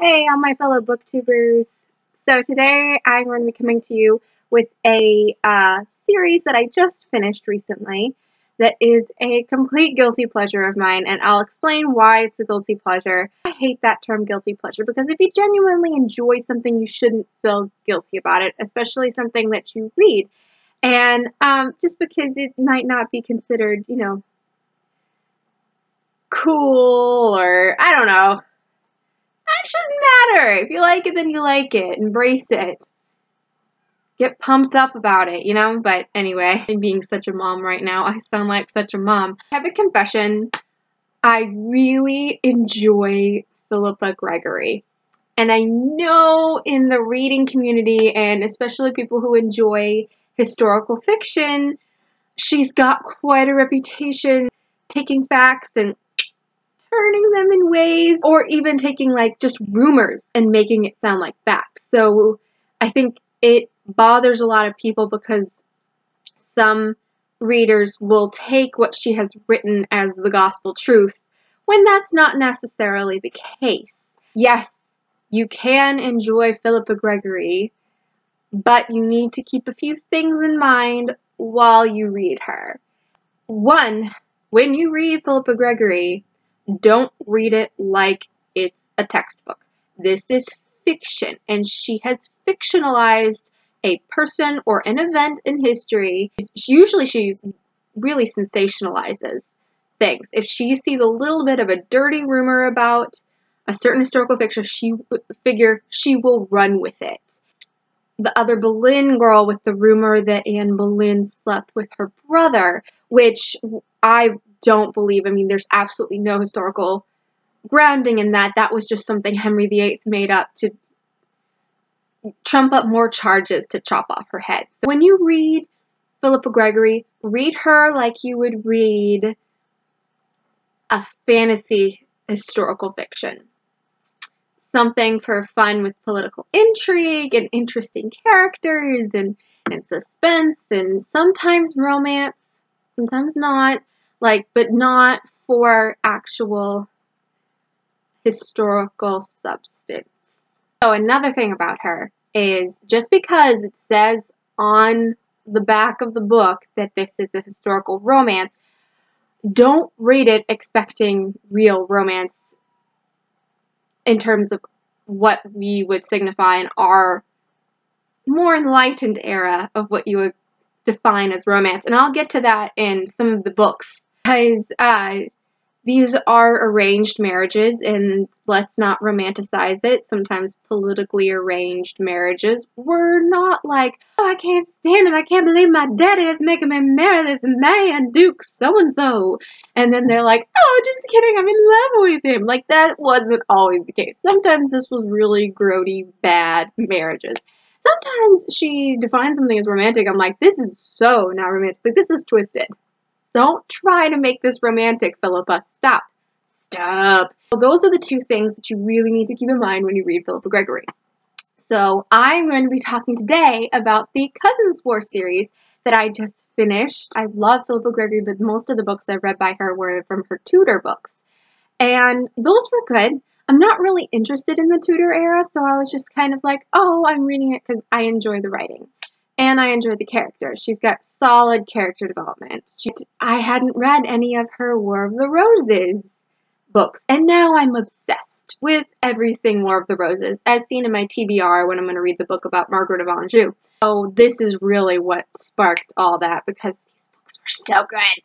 Hey, all my fellow booktubers. So today I'm going to be coming to you with a series that I just finished recently that is a complete guilty pleasure of mine, and I'll explain why it's a guilty pleasure. I hate that term guilty pleasure because if you genuinely enjoy something, you shouldn't feel guilty about it, especially something that you read. And just because it might not be considered, cool or I don't know. That shouldn't matter. If you like it, then you like it. Embrace it. Get pumped up about it, But anyway, I'm being such a mom right now. I sound like such a mom. I have a confession. I really enjoy Philippa Gregory. And I know in the reading community, and especially people who enjoy historical fiction, she's got quite a reputation taking facts and turning them in ways, or even taking just rumors and making it sound like facts. So I think it bothers a lot of people because some readers will take what she has written as the gospel truth when that's not necessarily the case. Yes, you can enjoy Philippa Gregory, but you need to keep a few things in mind while you read her. One, when you read Philippa Gregory, don't read it like it's a textbook. This is fiction, and she has fictionalized a person or an event in history. Usually she's really sensationalizes things. If she sees a little bit of a dirty rumor about a certain historical figure, she will run with it. The other Boleyn girl with the rumor that Anne Boleyn slept with her brother, which I don't believe. I mean, there's absolutely no historical grounding in that. That was just something Henry VIII made up to trump up more charges to chop off her head. So when you read Philippa Gregory, read her like you would read a fantasy historical fiction. Something for fun with political intrigue and interesting characters and suspense and sometimes romance, sometimes not, but not for actual historical substance. So another thing about her is just because it says on the back of the book that this is a historical romance, don't read it expecting real romance in terms of what we would signify in our more enlightened era of what you would define as romance. And I'll get to that in some of the books, because these are arranged marriages, and let's not romanticize it. Sometimes politically arranged marriages were not like, oh, I can't stand him. I can't believe my daddy is making me marry this man, Duke so-and-so. And then they're like, oh, just kidding, I'm in love with him. That wasn't always the case. Sometimes this was really grody, bad marriages. Sometimes she defines something as romantic. I'm like, this is so not romantic. This is twisted. Don't try to make this romantic, Philippa. Stop. Stop. So those are the two things that you really need to keep in mind when you read Philippa Gregory. So I'm going to be talking today about the Cousins War series that I just finished. I love Philippa Gregory, but most of the books I've read by her were from her Tudor books. And those were good. I'm not really interested in the Tudor era, so I was just kind of like, oh, I'm reading it because I enjoy the writing. And I enjoy the characters. She's got solid character development. I hadn't read any of her War of the Roses books, and now I'm obsessed with everything War of the Roses, as seen in my TBR when I'm going to read the book about Margaret of Anjou. So this is really what sparked all that, because these books were so good.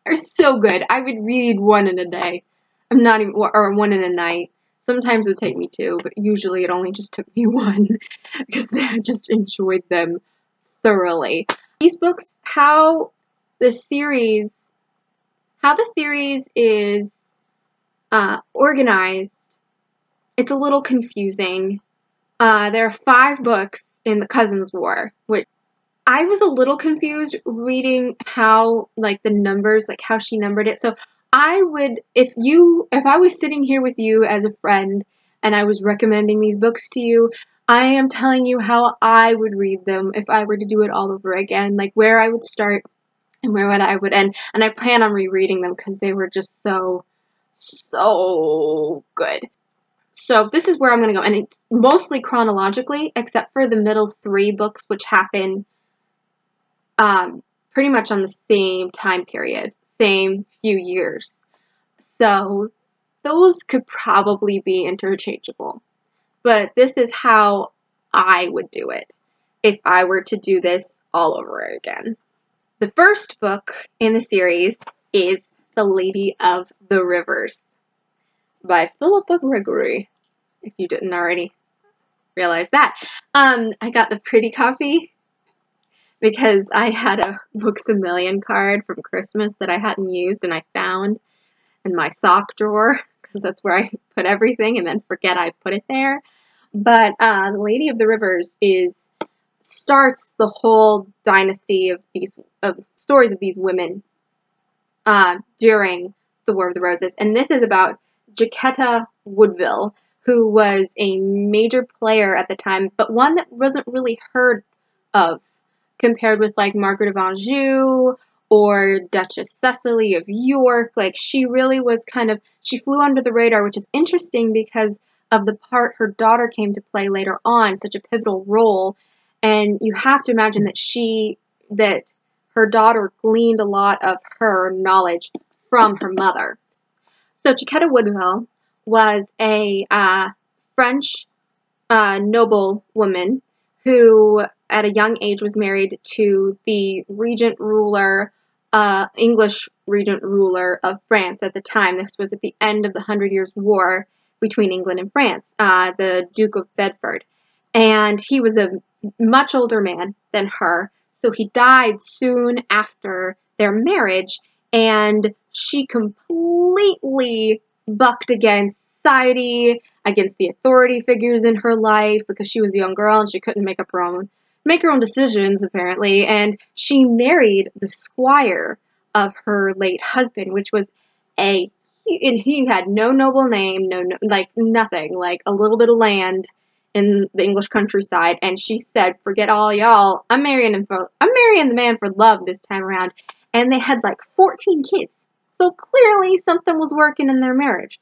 They're so good. I would read one in a day. Or one in a night. Sometimes it would take me two, but usually it only just took me one because I just enjoyed them thoroughly. These books, how the series is organized, it's a little confusing. There are 5 books in the Cousins War, which I was a little confused reading how, the numbers, how she numbered it. So I would, if I was sitting here with you as a friend and I was recommending these books to you, I am telling you how I would read them if I were to do it all over again, where I would start and where I would end. And I plan on rereading them because they were just so good. So this is where I'm going to go, and it's mostly chronologically, except for the middle 3 books, which happen pretty much on the same time period, same few years. So those could probably be interchangeable. But this is how I would do it if I were to do this all over again. The first book in the series is The Lady of the Rivers by Philippa Gregory, if you didn't already realize that. I got the pretty copy because I had a Books A Million card from Christmas that I hadn't used and I found in my sock drawer because that's where I put everything and then forget I put it there. But The Lady of the Rivers starts the whole dynasty of these stories of these women during the War of the Roses, and this is about Jaquetta Woodville, who was a major player at the time, but one that wasn't really heard of compared with like Margaret of Anjou or Duchess Cecily of York. Like she really was she flew under the radar, which is interesting because of the part her daughter came to play later on, such a pivotal role. And you have to imagine that her daughter gleaned a lot of her knowledge from her mother. So Jaquetta Woodville was a French noble woman who at a young age was married to the English regent ruler of France at the time. This was at the end of the 100 Years' War between England and France, the Duke of Bedford. And he was a much older man than her, so he died soon after their marriage, and she completely bucked against society, against the authority figures in her life, because she was a young girl and she couldn't make her own decisions, apparently, and she married the squire of her late husband, which was and he had no noble name, nothing, like a little bit of land in the English countryside, and she said, forget all y'all, I'm marrying the man for love this time around. And they had like 14 kids, so clearly something was working in their marriage.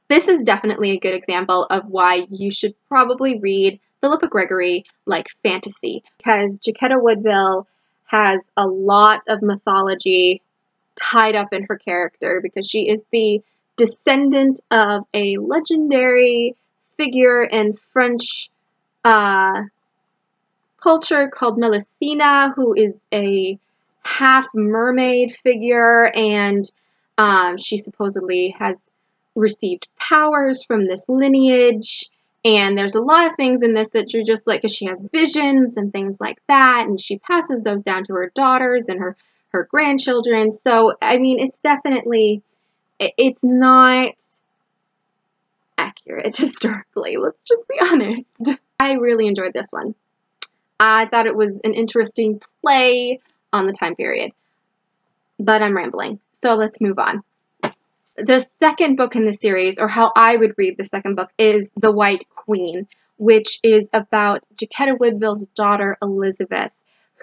This is definitely a good example of why you should probably read Philippa Gregory like fantasy, because Jaquetta Woodville has a lot of mythology tied up in her character, because she is the descendant of a legendary figure in French culture called Melusina, who is a half mermaid figure, and she supposedly has received powers from this lineage. And there's a lot of things in this that you're just like, because she has visions and things like that, and she passes those down to her daughters and her grandchildren. So, I mean, it's not accurate historically. Let's just be honest. I really enjoyed this one. I thought it was an interesting play on the time period. But I'm rambling, so let's move on. The second book in the series, or how I would read the second book, is The White Queen, which is about Jaquetta Woodville's daughter, Elizabeth,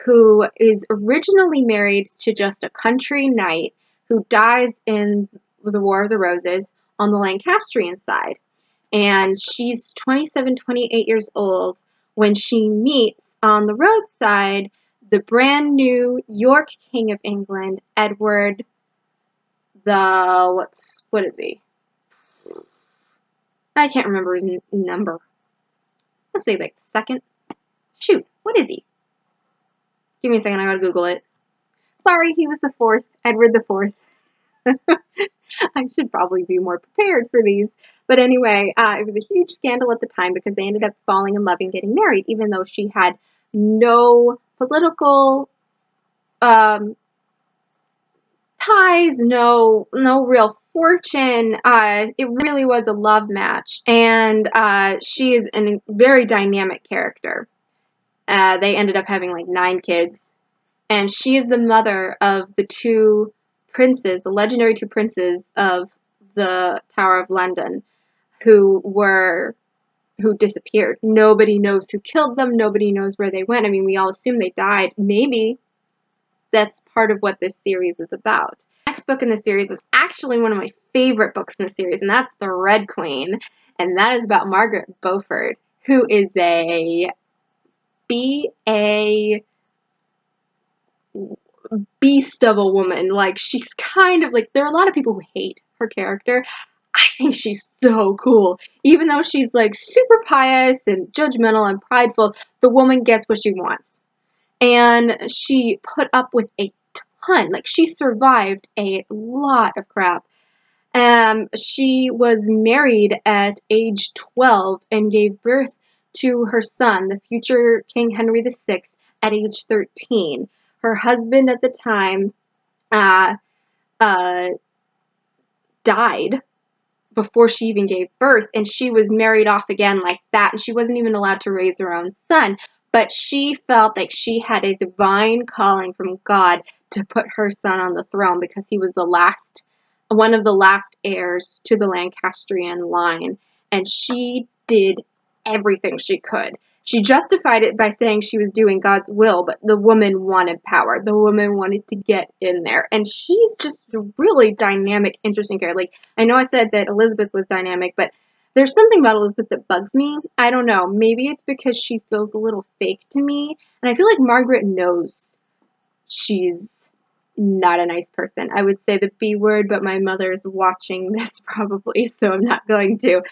who is originally married to just a country knight who dies in the War of the Roses on the Lancastrian side. And she's 27, 28 years old when she meets on the roadside the brand new York King of England, Edward what is he? I can't remember his number. Let's say like second. Shoot, what is he? Give me a second, I gotta Google it. Sorry, he was the fourth, Edward the Fourth. I should probably be more prepared for these. But anyway, it was a huge scandal at the time because they ended up falling in love and getting married, even though she had no political ties, no real fortune. It really was a love match, and she is a very dynamic character. They ended up having like 9 kids, and she is the mother of the 2 princes, the legendary 2 princes of the Tower of London, who disappeared. Nobody knows who killed them. Nobody knows where they went. I mean, we all assume they died. Maybe that's part of what this series is about. The next book in the series is actually one of my favorite books in the series, and that's The Red Queen. and that is about Margaret Beaufort, who is a beast of a woman. Like, she's kind of like, there are a lot of people who hate her character. I think she's so cool. Even though she's like super pious and judgmental and prideful, the woman gets what she wants. And she put up with a ton. Like, she survived a lot of crap. She was married at age 12 and gave birth to her son, the future King Henry VI, at age 13. Her husband at the time died before she even gave birth, and she was married off again like that, and she wasn't even allowed to raise her own son. But she felt like she had a divine calling from God to put her son on the throne because he was one of the last heirs to the Lancastrian line, and she did everything she could. She justified it by saying she was doing God's will, but the woman wanted power. The woman wanted to get in there. And she's just a really dynamic, interesting character. Like, I know I said that Elizabeth was dynamic, but there's something about Elizabeth that bugs me. I don't know. Maybe it's because she feels a little fake to me. And I feel like Margaret knows she's not a nice person. I would say the B word, but my mother's watching this probably, so I'm not going to.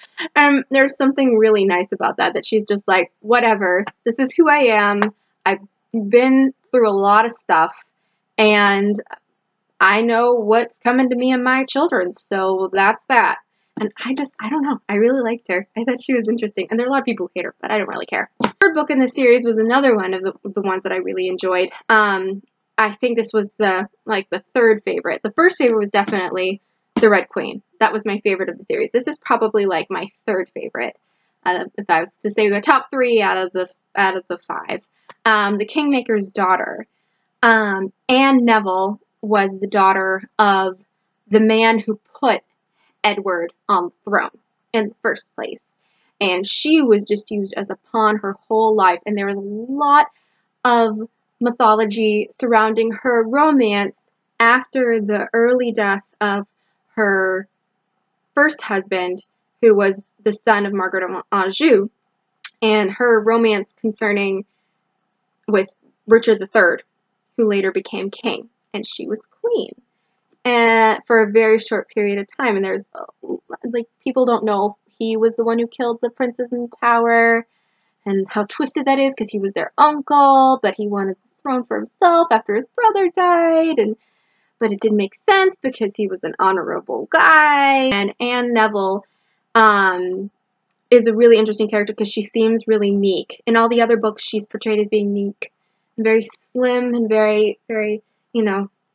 There's something really nice about that she's just like, whatever, this is who I am. I've been through a lot of stuff, and I know what's coming to me and my children, so that's that. And I don't know. I really liked her. I thought she was interesting. And there are a lot of people who hate her, but I don't really care. The third book in the series was another one of the ones that I really enjoyed. I think this was the third favorite. The first favorite was definitely The Red Queen. That was my favorite of the series. This is probably like my third favorite. If I was to say the top three out of the five. The Kingmaker's Daughter. Anne Neville was the daughter of the man who put Edward on the throne in the first place. And she was just used as a pawn her whole life. And there was a lot of mythology surrounding her romance after the early death of her first husband, who was the son of Margaret of Anjou, and her romance concerning with Richard III, who later became king, and she was queen for a very short period of time. And there's like, people don't know if he was the one who killed the princes in the tower, and how twisted that is, because he was their uncle, but he wanted the throne for himself after his brother died, but it didn't make sense because he was an honorable guy. And Anne Neville is a really interesting character because she seems really meek. In all the other books, she's portrayed as being meek, and very slim, and very, very,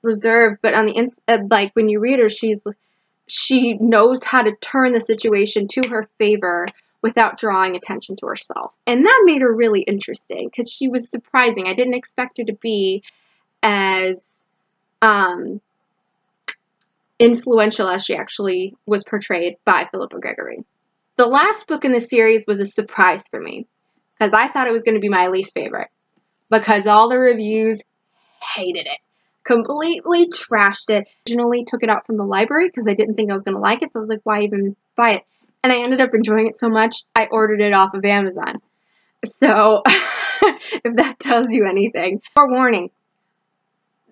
reserved. But on the inside, like, when you read her, she knows how to turn the situation to her favor without drawing attention to herself. And that made her really interesting because she was surprising. I didn't expect her to be as influential as she actually was portrayed by Philippa Gregory. The last book in the series was a surprise for me because I thought it was going to be my least favorite because all the reviews hated it. Completely trashed it. Originally took it out from the library because I didn't think I was going to like it, so I was like, why even buy it? And I ended up enjoying it so much, I ordered it off of Amazon. So, if that tells you anything. Forewarning,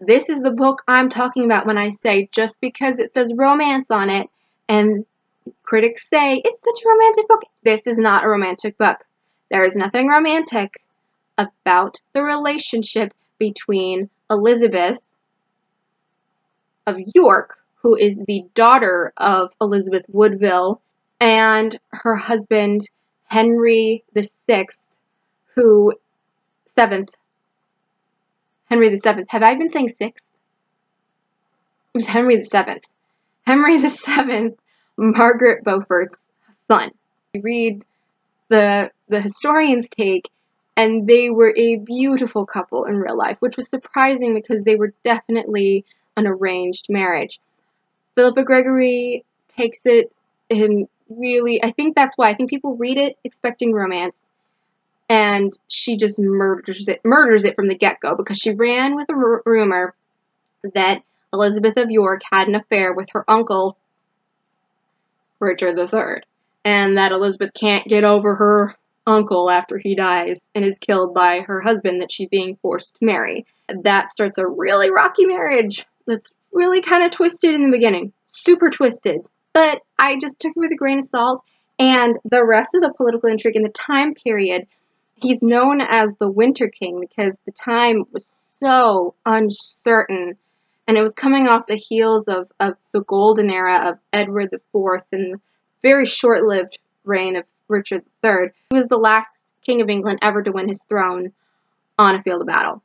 this is the book I'm talking about when I say just because it says romance on it, and critics say it's such a romantic book. This is not a romantic book. There is nothing romantic about the relationship between Elizabeth of York, who is the daughter of Elizabeth Woodville, and her husband, Henry VI, Henry VII. Have I been saying sixth? It was Henry VII. Henry VII, Margaret Beaufort's son. You read the historian's take, and they were a beautiful couple in real life, which was surprising because they were definitely an arranged marriage. Philippa Gregory takes it in really, I think that's why. I think people read it expecting romance, and she just murders it from the get-go because she ran with a rumor that Elizabeth of York had an affair with her uncle, Richard III. and that Elizabeth can't get over her uncle after he dies and is killed by her husband that she's being forced to marry. That starts a really rocky marriage that's really kind of twisted in the beginning. Super twisted. But I just took it with a grain of salt. And the rest of the political intrigue in the time period, he's known as the Winter King because the time was so uncertain. And it was coming off the heels of the golden era of Edward IV and the very short-lived reign of Richard III. He was the last king of England ever to win his throne on a field of battle.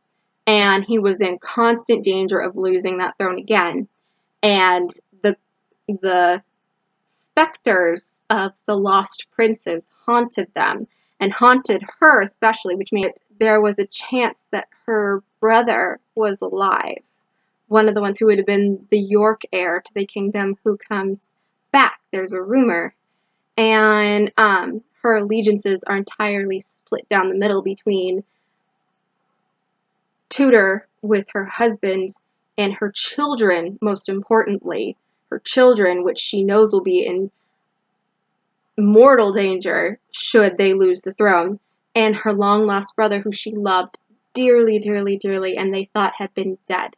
And he was in constant danger of losing that throne again. And the specters of the lost princes haunted them, and haunted her especially, which made it there was a chance that her brother was alive. One of the ones who would have been the York heir to the kingdom who comes back. There's a rumor. And her allegiances are entirely split down the middle between Tudor with her husband and her children, most importantly. Her children, which she knows will be in mortal danger should they lose the throne, and her long-lost brother who she loved dearly, dearly, dearly, and they thought had been dead.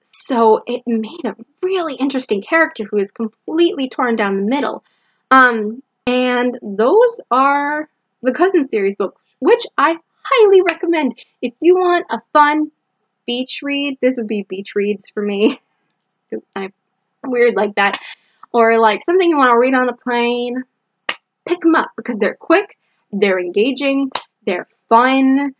So it made a really interesting character who is completely torn down the middle. And those are the Cousin series books, which I highly recommend. If you want a fun beach read, this would be beach reads for me. I'm weird like that. Or like something you want to read on the plane, pick them up because they're quick, they're engaging, they're fun,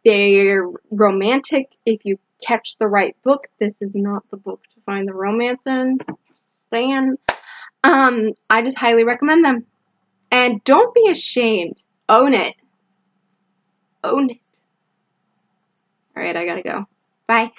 they're romantic if you catch the right book. This is not the book to find the romance in. Just saying. I just highly recommend them. And don't be ashamed. Own it. Own it. Alright, I gotta go. Bye.